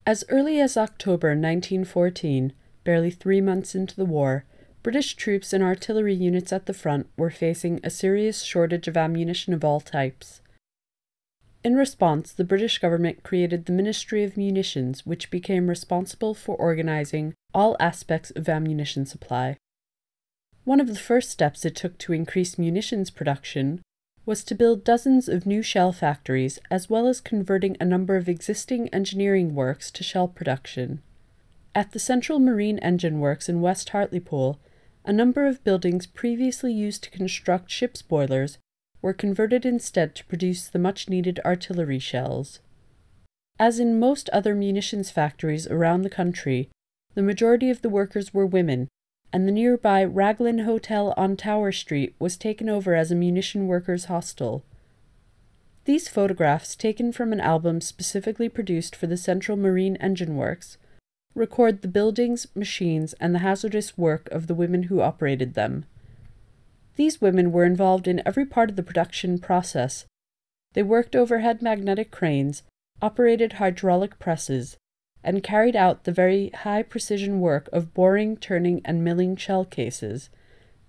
As early as October 1914, barely 3 months into the war, British troops and artillery units at the front were facing a serious shortage of ammunition of all types. In response, the British government created the Ministry of Munitions, which became responsible for organizing all aspects of ammunition supply. One of the first steps it took to increase munitions production was to build dozens of new shell factories, as well as converting a number of existing engineering works to shell production. At the Central Marine Engine Works in West Hartlepool, a number of buildings previously used to construct ship's boilers were converted instead to produce the much-needed artillery shells. As in most other munitions factories around the country, the majority of the workers were women, and the nearby Raglan Hotel on Tower Street was taken over as a munition workers' hostel. These photographs, taken from an album specifically produced for the Central Marine Engine Works, record the buildings, machines, and the hazardous work of the women who operated them. These women were involved in every part of the production process. They worked overhead magnetic cranes, operated hydraulic presses, and carried out the very high-precision work of boring, turning, and milling shell cases.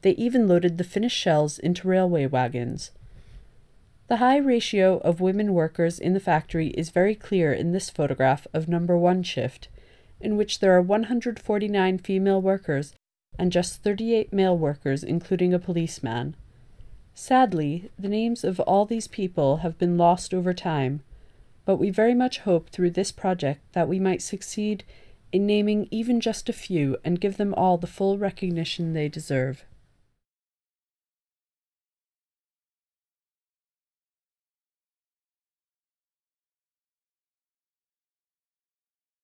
They even loaded the finished shells into railway wagons. The high ratio of women workers in the factory is very clear in this photograph of number 1 shift, in which there are 149 female workers and just 38 male workers, including a policeman. Sadly, the names of all these people have been lost over time, but we very much hope through this project that we might succeed in naming even just a few and give them all the full recognition they deserve.